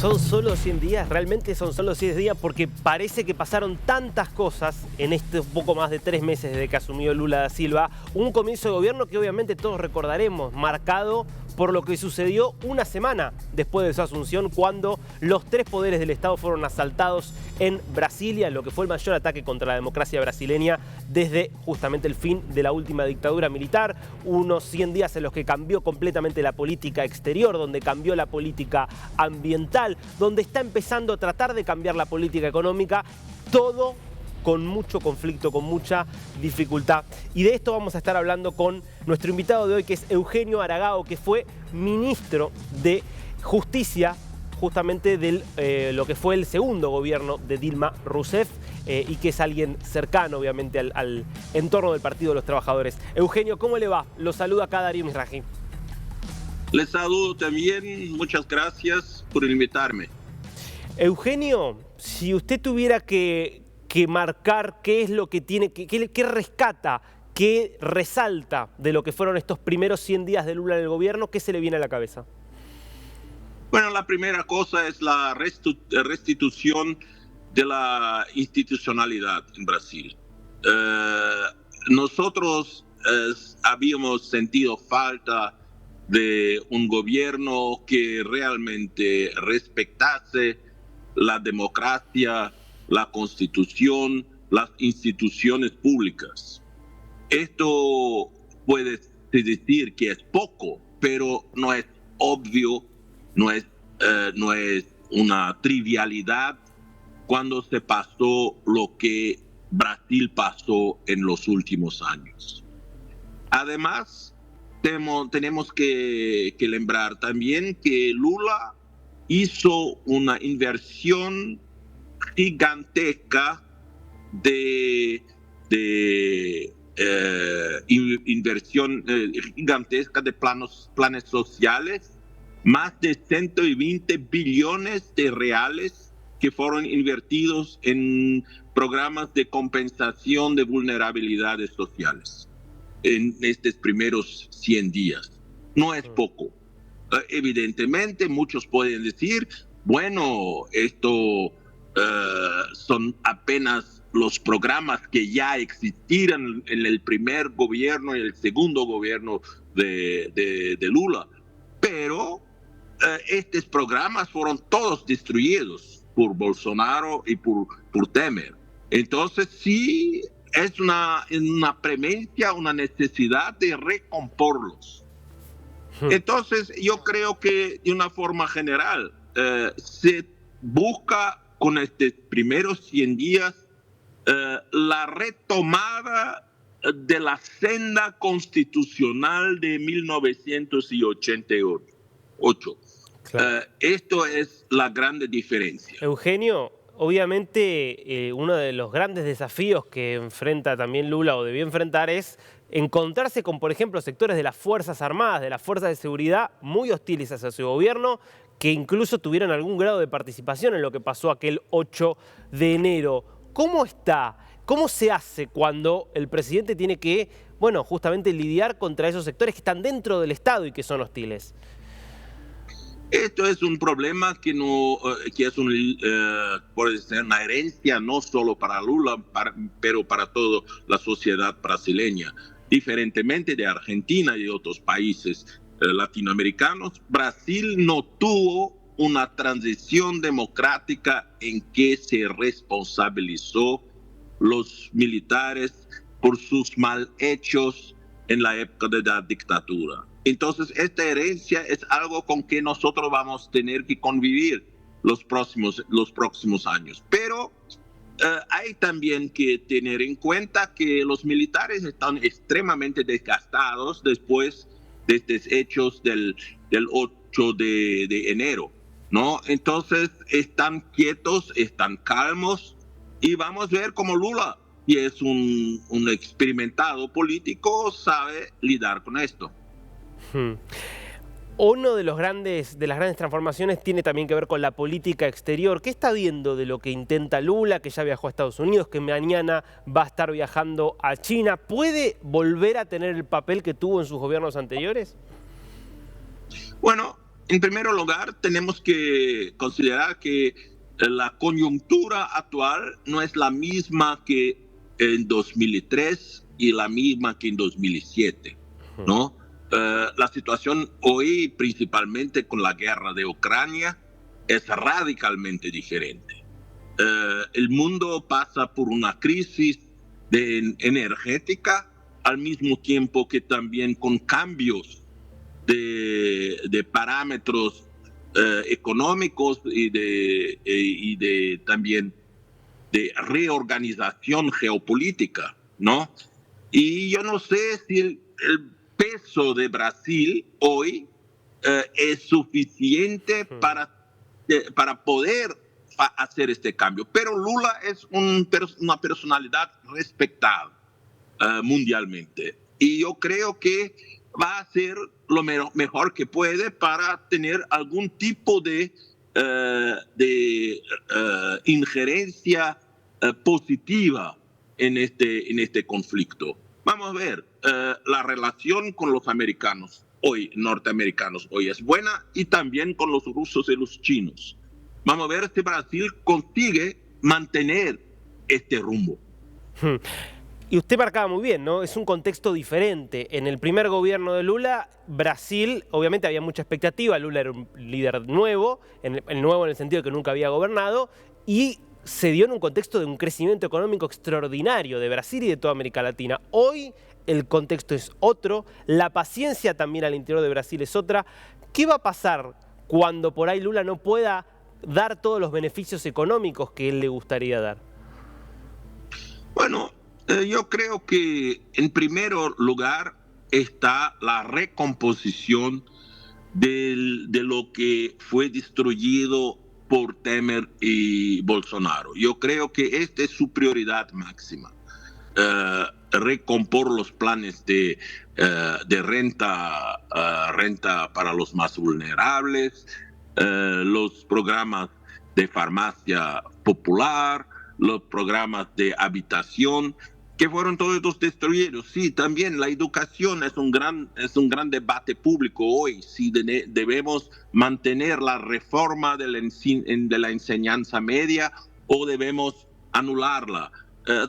¿Son solo 100 días? ¿Realmente son solo 100 días? Porque parece que pasaron tantas cosas en estos poco más de 3 meses desde que asumió Lula da Silva. Un comienzo de gobierno que obviamente todos recordaremos, marcado por lo que sucedió una semana después de su asunción, cuando los 3 poderes del Estado fueron asaltados en Brasilia, lo que fue el mayor ataque contra la democracia brasileña desde justamente el fin de la última dictadura militar. Unos 100 días en los que cambió completamente la política exterior, donde cambió la política ambiental, donde está empezando a tratar de cambiar la política económica, todo con mucho conflicto, con mucha dificultad. Y de esto vamos a estar hablando con nuestro invitado de hoy, que es Eugenio Aragao, que fue ministro de Justicia justamente de lo que fue el segundo gobierno de Dilma Rousseff, y que es alguien cercano obviamente al entorno del Partido de los Trabajadores. Eugenio, ¿cómo le va? Lo saluda acá Darío Mizrahi. Les saludo también, muchas gracias por invitarme. Eugenio, si usted tuviera que marcar qué es lo que tiene, qué rescata, qué resalta de lo que fueron estos primeros 100 días de Lula en el gobierno, ¿qué se le viene a la cabeza? Bueno, la primera cosa es la restitución de la institucionalidad en Brasil. Nosotros habíamos sentido falta de un gobierno que realmente respetase la democracia, la Constitución, las instituciones públicas. Esto puede decir que es poco, pero no es obvio, no es una trivialidad cuando se pasó lo que Brasil pasó en los últimos años. Además, tenemos que lembrar también que Lula hizo una inversión gigantesca inversión gigantesca de planes sociales, más de 120 billones de reales que fueron invertidos en programas de compensación de vulnerabilidades sociales en estos primeros 100 días. No es poco. Evidentemente, muchos pueden decir, bueno, esto son apenas los programas que ya existían en el primer gobierno y el segundo gobierno de Lula. Pero estos programas fueron todos destruidos por Bolsonaro y por Temer. Entonces sí es una premencia, una necesidad de recomporlos. Entonces yo creo que de una forma general se busca con estos primeros 100 días la retomada de la senda constitucional de 1988. Claro. Esto es la gran diferencia. Eugenio, obviamente uno de los grandes desafíos que enfrenta también Lula, o debió enfrentar, es encontrarse con, por ejemplo, sectores de las Fuerzas Armadas, de las Fuerzas de Seguridad, muy hostiles hacia su gobierno, que incluso tuvieron algún grado de participación en lo que pasó aquel 8 de enero. ¿Cómo está? ¿Cómo se hace cuando el presidente tiene que, bueno, justamente lidiar contra esos sectores que están dentro del Estado y que son hostiles? Esto es un problema que es puede ser una herencia no solo para Lula, pero para toda la sociedad brasileña. Diferentemente de Argentina y de otros países latinoamericanos, Brasil no tuvo una transición democrática en que se responsabilizó los militares por sus mal hechos en la época de la dictadura. Entonces, esta herencia es algo con que nosotros vamos a tener que convivir los próximos años. Pero hay también que tener en cuenta que los militares están extremadamente desgastados después de estos hechos del 8 de enero, ¿no? Entonces, están quietos, están calmos, y vamos a ver cómo Lula, que es un experimentado político, sabe lidiar con esto. Uno de las grandes transformaciones tiene también que ver con la política exterior. ¿Qué está viendo de lo que intenta Lula, que ya viajó a Estados Unidos, que mañana va a estar viajando a China? ¿Puede volver a tener el papel que tuvo en sus gobiernos anteriores? Bueno, en primer lugar, tenemos que considerar que la coyuntura actual no es la misma que en 2003 y la misma que en 2007, ¿no? La situación hoy, principalmente con la guerra de Ucrania, es radicalmente diferente. El mundo pasa por una crisis energética, al mismo tiempo que también con cambios de parámetros económicos y también de reorganización geopolítica, ¿no? Y yo no sé si el peso de Brasil hoy es suficiente para poder hacer este cambio. Pero Lula es una personalidad respetada mundialmente. Y yo creo que va a hacer lo mejor que puede para tener algún tipo de injerencia positiva en este conflicto. Vamos a ver, la relación con los norteamericanos hoy es buena, y también con los rusos y los chinos. Vamos a ver si Brasil consigue mantener este rumbo. Y usted marcaba muy bien, ¿no? Es un contexto diferente. En el primer gobierno de Lula, Brasil, obviamente había mucha expectativa. Lula era un líder nuevo, nuevo en el sentido de que nunca había gobernado, y se dio en un contexto de un crecimiento económico extraordinario de Brasil y de toda América Latina. Hoy el contexto es otro, la paciencia también al interior de Brasil es otra. ¿Qué va a pasar cuando por ahí Lula no pueda dar todos los beneficios económicos que él le gustaría dar? Bueno, yo creo que en primer lugar está la recomposición de lo que fue destruido por Temer y Bolsonaro. Yo creo que esta es su prioridad máxima. Recompor los planes de renta para los más vulnerables, los programas de farmacia popular, los programas de habitación, que fueron todos destruidos. Sí, también la educación es un gran debate público hoy, si debemos mantener la reforma de la enseñanza media o debemos anularla.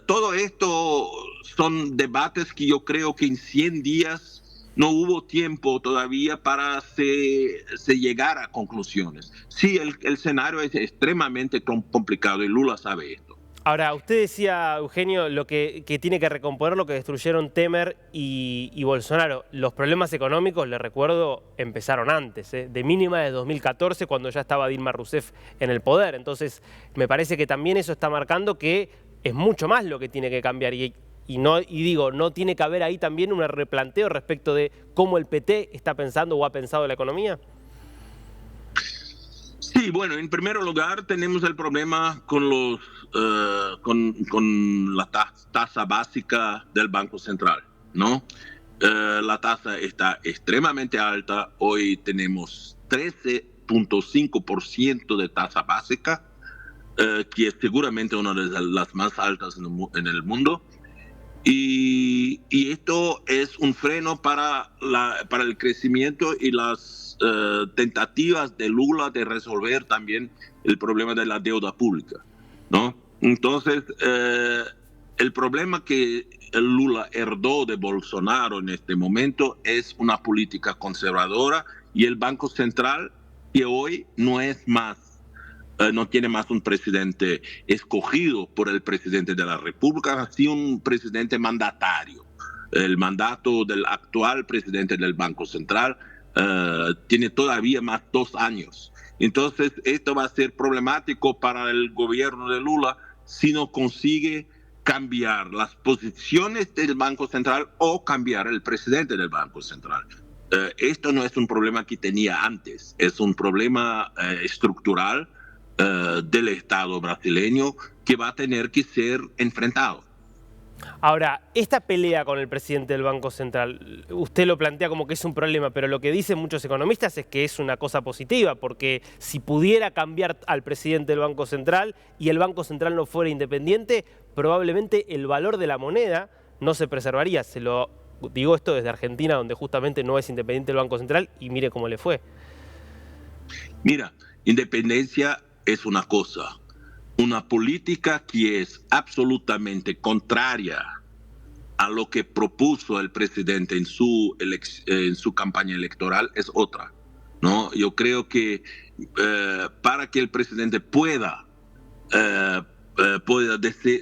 Todo esto son debates que yo creo que en 100 días no hubo tiempo todavía para se llegar a conclusiones. Sí, el escenario es extremadamente complicado y Lula sabe esto. Ahora, usted decía, Eugenio, lo que tiene que recomponer lo que destruyeron Temer y Bolsonaro. Los problemas económicos, le recuerdo, empezaron antes, de mínima de 2014, cuando ya estaba Dilma Rousseff en el poder. Entonces, me parece que también eso está marcando que es mucho más lo que tiene que cambiar. Y digo, ¿no tiene que haber ahí también un replanteo respecto de cómo el PT está pensando o ha pensado la economía? Sí, bueno, en primer lugar tenemos el problema con la tasa básica del Banco Central, ¿no? La tasa está extremadamente alta. Hoy tenemos 13.5% de tasa básica, que es seguramente una de las más altas en el mundo. Y esto es un freno para el crecimiento y las tentativas de Lula de resolver también el problema de la deuda pública, ¿no? Entonces, el problema que Lula heredó de Bolsonaro en este momento es una política conservadora, y el Banco Central, que hoy no tiene más un presidente escogido por el presidente de la República, sino un presidente mandatario. El mandato del actual presidente del Banco Central tiene todavía más 2 años. Entonces, esto va a ser problemático para el gobierno de Lula si no consigue cambiar las posiciones del Banco Central o cambiar el presidente del Banco Central. Esto no es un problema que tenía antes, es un problema estructural del Estado brasileño que va a tener que ser enfrentado. Ahora, esta pelea con el presidente del Banco Central, usted lo plantea como que es un problema, pero lo que dicen muchos economistas es que es una cosa positiva, porque si pudiera cambiar al presidente del Banco Central y el Banco Central no fuera independiente, probablemente el valor de la moneda no se preservaría. Se lo digo esto desde Argentina, donde justamente no es independiente el Banco Central, y mire cómo le fue. Mira, independencia es una cosa. Una política que es absolutamente contraria a lo que propuso el presidente en su campaña electoral es otra, ¿no? Yo creo que para que el presidente pueda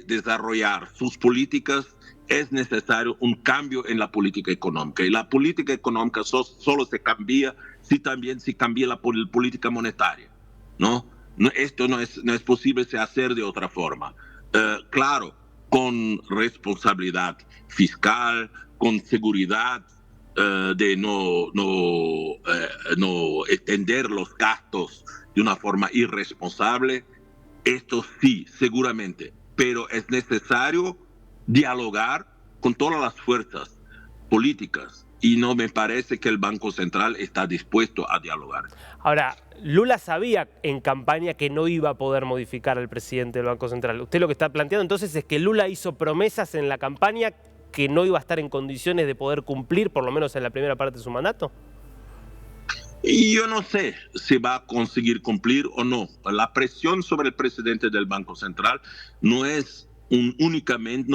desarrollar sus políticas, es necesario un cambio en la política económica. Y la política económica solo se cambia si también se cambia la política monetaria, ¿no? Esto no es posible hacer de otra forma. Claro, con responsabilidad fiscal, con seguridad de no extender los gastos de una forma irresponsable. Esto sí, seguramente, pero es necesario dialogar con todas las fuerzas políticas y no me parece que el Banco Central está dispuesto a dialogar. Ahora, Lula sabía en campaña que no iba a poder modificar al presidente del Banco Central. Usted lo que está planteando entonces es que Lula hizo promesas en la campaña que no iba a estar en condiciones de poder cumplir, por lo menos en la primera parte de su mandato. Y yo no sé si va a conseguir cumplir o no. La presión sobre el presidente del Banco Central no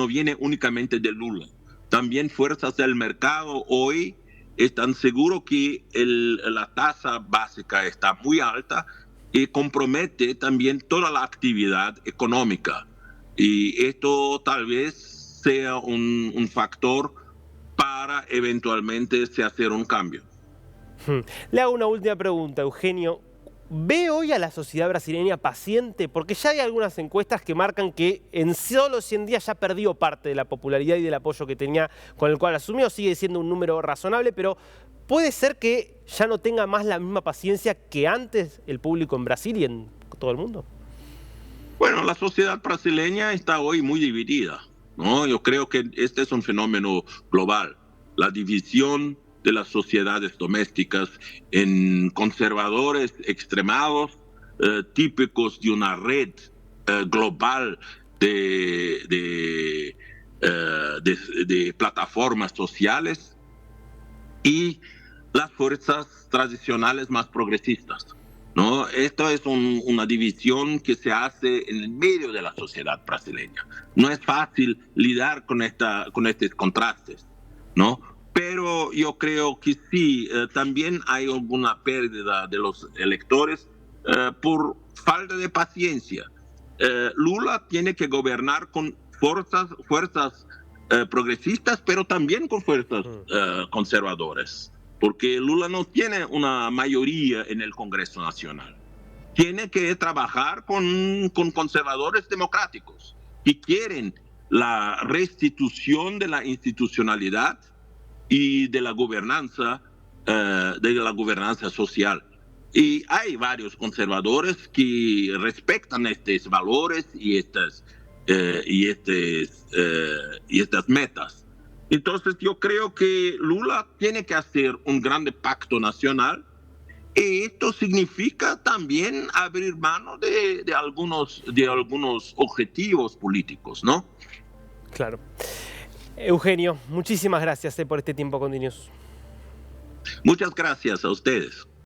viene únicamente de Lula. También fuerzas del mercado hoy están seguros que la tasa básica está muy alta y compromete también toda la actividad económica. Y esto tal vez sea un factor para eventualmente hacer un cambio. Le hago una última pregunta, Eugenio. ¿Ve hoy a la sociedad brasileña paciente? Porque ya hay algunas encuestas que marcan que en solo 100 días ya perdió parte de la popularidad y del apoyo que tenía con el cual asumió. Sigue siendo un número razonable, pero puede ser que ya no tenga más la misma paciencia que antes el público en Brasil y en todo el mundo. Bueno, la sociedad brasileña está hoy muy dividida, ¿no? Yo creo que este es un fenómeno global. La división de las sociedades domésticas en conservadores extremados, típicos de una red global de plataformas sociales, y las fuerzas tradicionales más progresistas, ¿no? Esto es una división que se hace en el medio de la sociedad brasileña. No es fácil lidiar con estos contrastes, ¿no? Pero yo creo que sí, también hay alguna pérdida de los electores por falta de paciencia. Lula tiene que gobernar con fuerzas progresistas, pero también con fuerzas conservadoras, porque Lula no tiene una mayoría en el Congreso Nacional. Tiene que trabajar con conservadores democráticos que quieren la restitución de la institucionalidad y de la gobernanza social. Y hay varios conservadores que respetan estos valores y estas metas. Entonces yo creo que Lula tiene que hacer un gran pacto nacional, y esto significa también abrir mano de algunos objetivos políticos, ¿no? Claro. Eugenio, muchísimas gracias por este tiempo con DNews. Muchas gracias a ustedes.